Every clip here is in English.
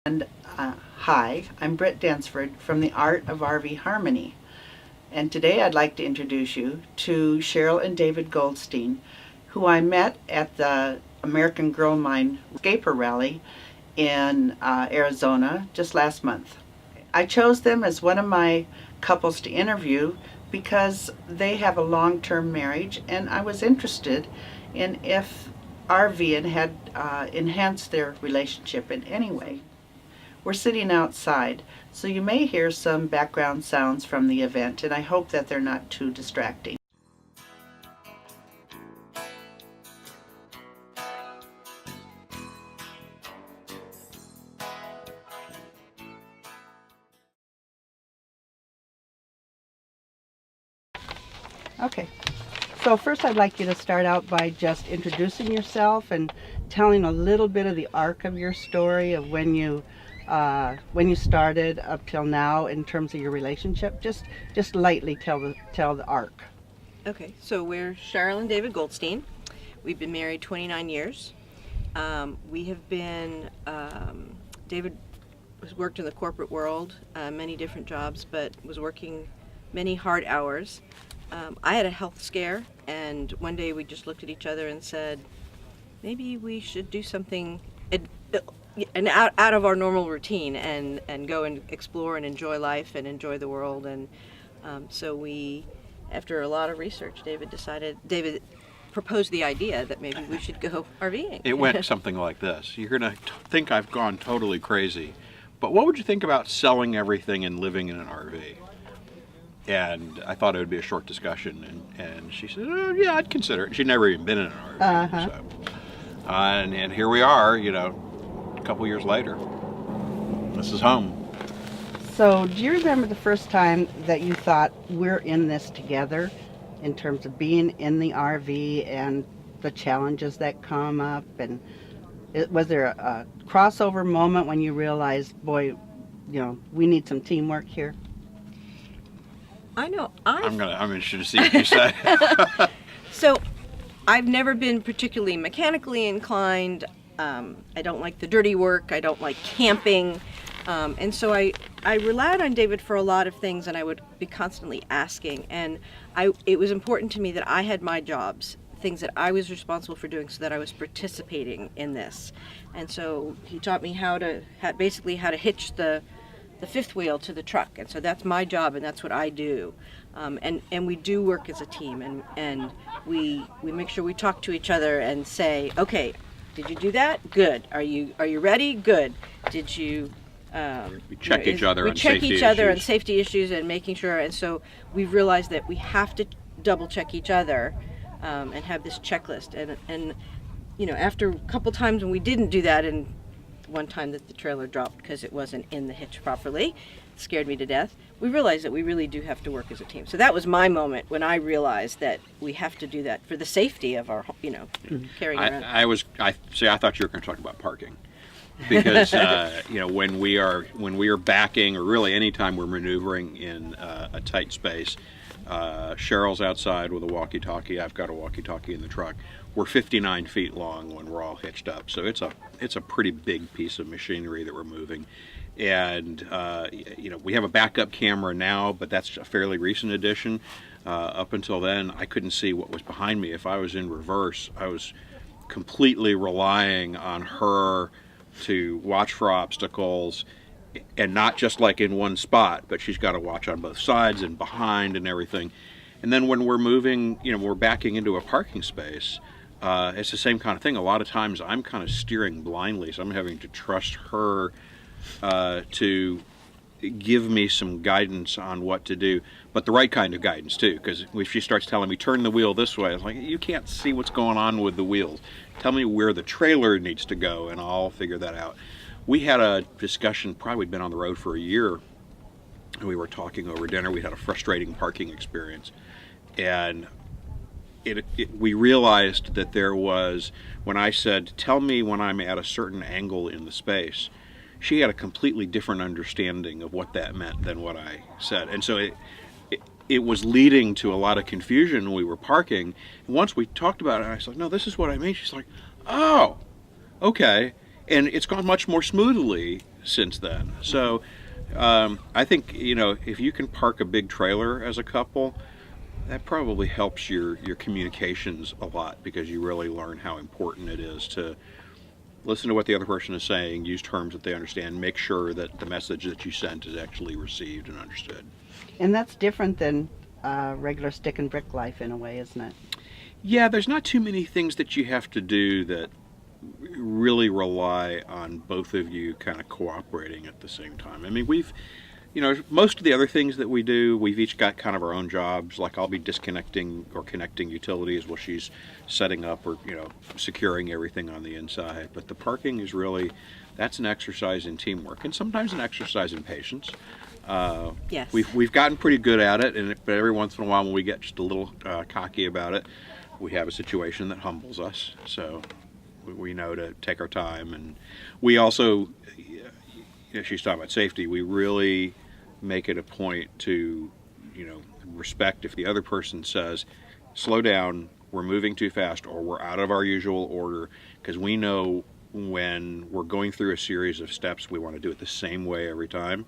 And hi, I'm Britt Dansford from the Art of RV Harmony. And today I'd like to introduce you to Cheryl and David Goldstein, who I met at the American Girl Mine Scaper Rally in Arizona just last month. I chose them as one of my couples to interview because they have a long-term marriage, and I was interested in if RVing had enhanced their relationship in any way. We're sitting outside, so you may hear some background sounds from the event, and I hope that they're not too distracting. Okay, so first I'd like you to start out by just introducing yourself and telling a little bit of the arc of your story of when you started up till now in terms of your relationship. Just lightly tell the arc. Okay, so we're Cheryl and David Goldstein. We've been married 29 years. We have been, David has worked in the corporate world, many different jobs, but was working many hard hours. I had a health scare, and one day we just looked at each other and said, maybe we should do something out of our normal routine and go and explore and enjoy life and enjoy the world. And so we, after a lot of research, David proposed the idea that maybe we should go RVing. It went something like this. You're going to think I've gone totally crazy, but what would you think about selling everything and living in an RV? And I thought it would be a short discussion, and she said, oh, yeah, I'd consider it. She'd never even been in an RV. So, and here we are, a couple years later. This is home. So do you remember the first time that you thought, we're in this together, in terms of being in the RV and the challenges that come up? And was there a crossover moment when you realized, boy, we need some teamwork here? I know. I'm interested to see what you say. So, I've never been particularly mechanically inclined. I don't like the dirty work. I don't like camping. And so I relied on David for a lot of things, and I would be constantly asking. And it was important to me that I had my jobs, things that I was responsible for doing, so that I was participating in this. And so he taught me how to hitch the fifth wheel to the truck, and so that's my job, and that's what I do. And we do work as a team, and we make sure we talk to each other and say, okay, did you do that? Good. Are you ready? Good. Did you? We check each other on safety issues. We check each other on safety issues and making sure, and so we've realized that we have to double check each other and have this checklist. And after a couple times when we didn't do that, and one time that the trailer dropped because it wasn't in the hitch properly, it scared me to death, we realized that we really do have to work as a team. So that was my moment when I realized that we have to do that for the safety of our, carrying around. I thought you were going to talk about parking, because when we are backing, or really anytime we're maneuvering in a tight space, Cheryl's outside with a walkie-talkie. I've got a walkie-talkie in the truck. We're 59 feet long when we're all hitched up, so it's a pretty big piece of machinery that we're moving. And we have a backup camera now, but that's a fairly recent addition. Up until then, I couldn't see what was behind me. If I was in reverse, I was completely relying on her to watch for obstacles, and not just like in one spot, but she's got to watch on both sides and behind and everything. And then when we're moving, we're backing into a parking space, it's the same kind of thing. A lot of times I'm kind of steering blindly, so I'm having to trust her to give me some guidance on what to do, but the right kind of guidance too, because if she starts telling me, turn the wheel this way, I was like, you can't see what's going on with the wheels. Tell me where the trailer needs to go, and I'll figure that out. We had a discussion, probably we'd been on the road for a year, and we were talking over dinner. We had a frustrating parking experience, and we realized that there was, when I said, tell me when I'm at a certain angle in the space, she had a completely different understanding of what that meant than what I said. And so it was leading to a lot of confusion when we were parking. And once we talked about it, I said, no, this is what I mean. She's like, oh, okay. And it's gone much more smoothly since then. So I think, if you can park a big trailer as a couple, that probably helps your communications a lot, because you really learn how important it is to listen to what the other person is saying, use terms that they understand, make sure that the message that you sent is actually received and understood. And that's different than regular stick and brick life in a way, isn't it? Yeah, there's not too many things that you have to do that really rely on both of you kind of cooperating at the same time. I mean, most of the other things that we do, we've each got kind of our own jobs. Like, I'll be disconnecting or connecting utilities while she's setting up or, securing everything on the inside. But the parking is really, that's an exercise in teamwork, and sometimes an exercise in patience. Yes. We've gotten pretty good at it, but every once in a while when we get just a little cocky about it, we have a situation that humbles us. So we know to take our time, and we also, she's talking about safety, we really make it a point to, respect if the other person says, slow down, we're moving too fast, or we're out of our usual order, because we know when we're going through a series of steps, we want to do it the same way every time.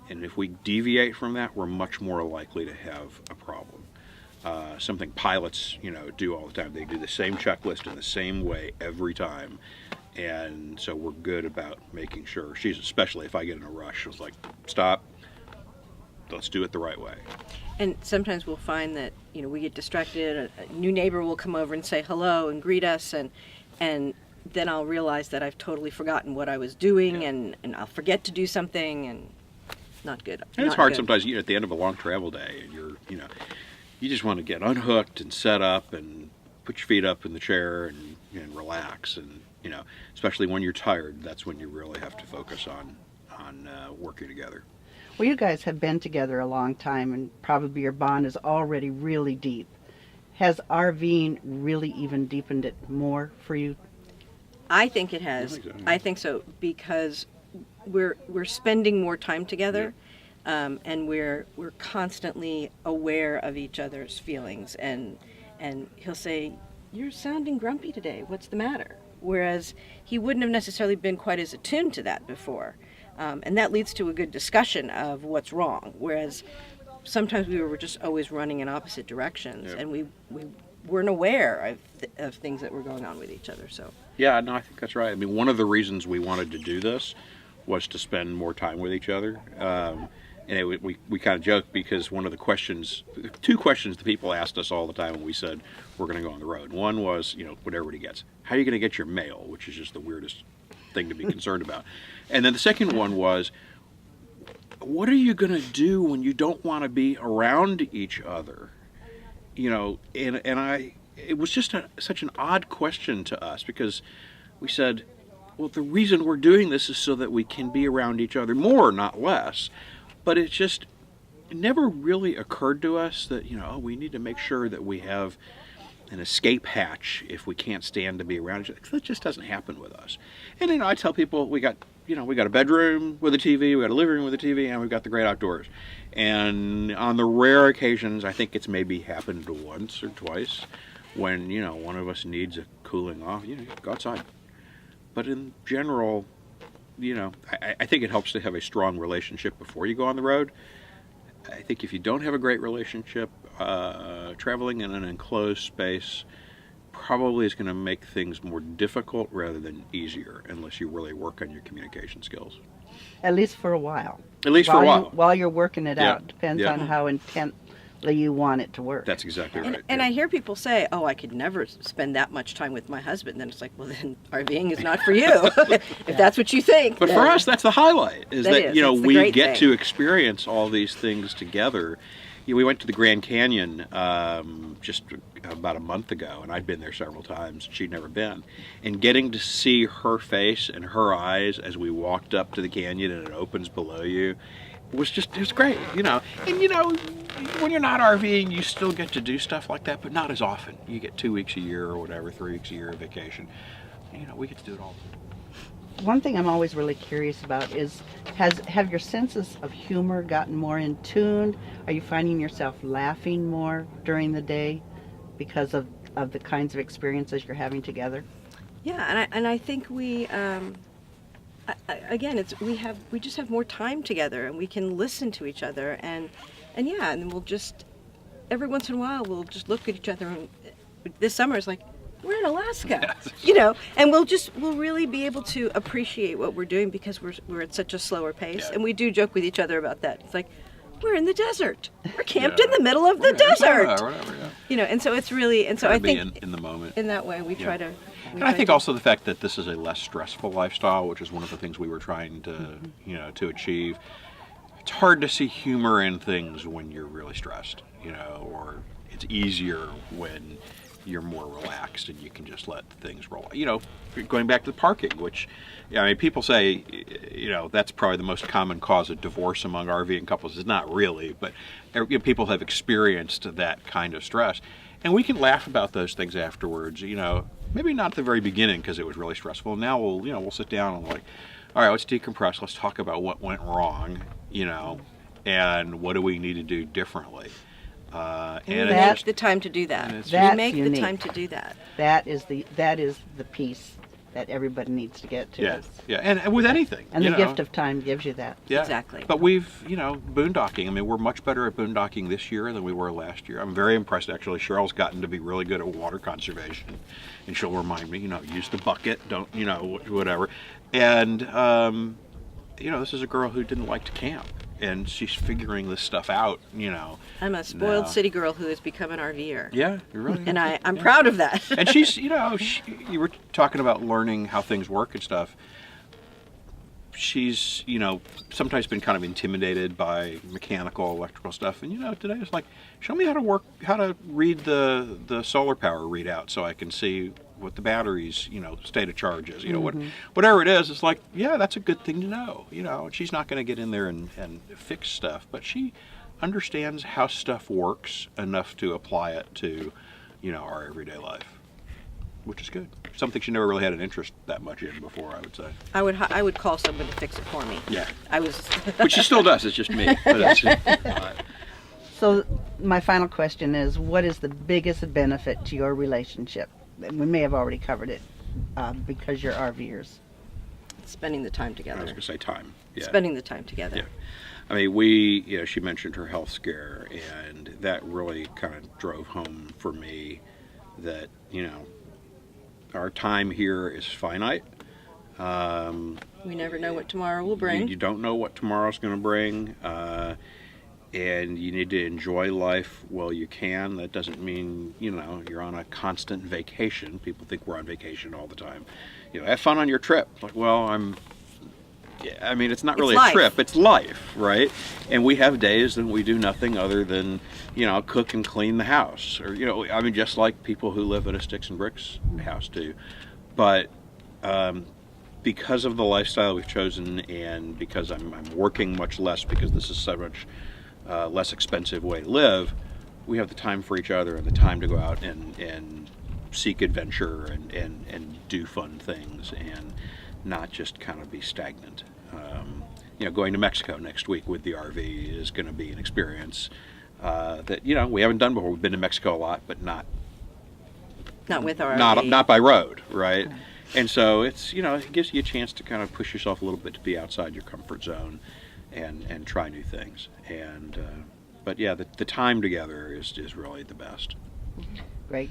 And if we deviate from that, we're much more likely to have a problem. Something pilots, do all the time. They do the same checklist in the same way every time. And so we're good about making sure, especially if I get in a rush, she's like, stop, let's do it the right way. And sometimes we'll find that, we get distracted, a new neighbor will come over and say hello and greet us, and then I'll realize that I've totally forgotten what I was doing, and I'll forget to do something, and not good. And it's hard sometimes, at the end of a long travel day, and you just want to get unhooked and set up and put your feet up in the chair and relax, and especially when you're tired, that's when you really have to focus on working together. Well, you guys have been together a long time, and probably your bond is already really deep. Has RVing really even deepened it more for you? I think it has. I think so, because we're spending more time together, and we're constantly aware of each other's feelings, and he'll say, "You're sounding grumpy today. What's the matter?" Whereas he wouldn't have necessarily been quite as attuned to that before, and that leads to a good discussion of what's wrong. Whereas sometimes we were just always running in opposite directions, and we weren't aware of things that were going on with each other. So yeah, no, I think that's right. I mean, one of the reasons we wanted to do this was to spend more time with each other. And we kind of joked, because one of the two questions the people asked us all the time when we said we're going to go on the road. One was, what everybody gets. How are you going to get your mail? Which is just the weirdest thing to be concerned about. And then the second one was, what are you going to do when you don't want to be around each other? It was just such an odd question to us, because we said, well, the reason we're doing this is so that we can be around each other more, not less. But it never really occurred to us that, we need to make sure that we have an escape hatch if we can't stand to be around each other. That just doesn't happen with us. And, I tell people we got a bedroom with a TV, we got a living room with a TV, and we've got the great outdoors. And on the rare occasions, I think it's maybe happened once or twice, when, one of us needs a cooling off, go outside. But in general, I think it helps to have a strong relationship before you go on the road. I think if you don't have a great relationship, traveling in an enclosed space probably is going to make things more difficult rather than easier, unless you really work on your communication skills. At least for a while. At least for a while. While you're working it out. Depends on how intently you want it to work. That's exactly right. And I hear people say, "Oh, I could never spend that much time with my husband." And then it's like, well, then RVing is not for you, if that's what you think. But for us, that's the highlight, is that we get to experience all these things together. We went to the Grand Canyon just about a month ago, and I'd been there several times. She'd never been. And getting to see her face and her eyes as we walked up to the canyon and it opens below you, it was great, And, when you're not RVing, you still get to do stuff like that, but not as often. You get 2 weeks a year or whatever, 3 weeks a year of vacation. We get to do it all. One thing I'm always really curious about is, have your senses of humor gotten more in tune? Are you finding yourself laughing more during the day because of the kinds of experiences you're having together? Yeah, and I think again, we just have more time together, and we can listen to each other, and then we'll just every once in a while we'll just look at each other. And this summer is like, we're in Alaska, and we'll really be able to appreciate what we're doing because we're at such a slower pace, and we do joke with each other about that. It's like, we're in the desert. We're camped in the middle of the desert. Whatever. And so it's really, and so Try I to be think in the moment. in that way we try to. And I think also the fact that this is a less stressful lifestyle, which is one of the things we were trying to, to achieve. It's hard to see humor in things when you're really stressed, or it's easier when you're more relaxed and you can just let things roll. Going back to the parking, which, people say, that's probably the most common cause of divorce among RVing couples. It's not really, but people have experienced that kind of stress. And we can laugh about those things afterwards, maybe not at the very beginning because it was really stressful. Now we'll sit down and like, all right, let's decompress. Let's talk about what went wrong, and what do we need to do differently. And we make the time to do that. We make unique. the time to do that. That is the piece that everybody needs to get to. Yeah, and with anything. And the gift of time gives you that. Yeah. Exactly. But we've, boondocking. We're much better at boondocking this year than we were last year. I'm very impressed, actually. Cheryl's gotten to be really good at water conservation. And she'll remind me, use the bucket, don't, whatever. And, this is a girl who didn't like to camp. And she's figuring this stuff out, I'm a spoiled city girl who has become an RVer. Yeah, you're really. And I'm proud of that. And she's, you were talking about learning how things work and stuff. She's, sometimes been kind of intimidated by mechanical, electrical stuff. And, today it's like, show me how to read the solar power readout so I can see what the battery's, state of charge is. Whatever it is, it's like, yeah, that's a good thing to know. She's not going to get in there and fix stuff, but she understands how stuff works enough to apply it to, our everyday life, which is good. Something she never really had an interest that much in before, I would say. I would call somebody to fix it for me. Yeah. Which she still does. It's just me. So my final question is, what is the biggest benefit to your relationship? We may have already covered it because you're RVers. Spending the time together. I was going to say time. Yeah. Spending the time together. Yeah. She mentioned her health scare, and that really kind of drove home for me that, our time here is finite. We never know what tomorrow will bring. You don't know what tomorrow's going to bring. And you need to enjoy life while you can. That doesn't mean, you're on a constant vacation. People think we're on vacation all the time. Have fun on your trip. Like, well, it's not really a trip. It's life, right? And we have days that we do nothing other than, cook and clean the house. Or, just like people who live in a sticks and bricks house do. But because of the lifestyle we've chosen and because I'm working much less because this is so much less expensive way to live, we have the time for each other and the time to go out and seek adventure and do fun things and not just kind of be stagnant. Going to Mexico next week with the RV is going to be an experience that we haven't done before. We've been to Mexico a lot, but not with our RV. Not by road, right? Okay. And so it's it gives you a chance to kind of push yourself a little bit to be outside your comfort zone and try new things. And but yeah, the time together is really the best. Great.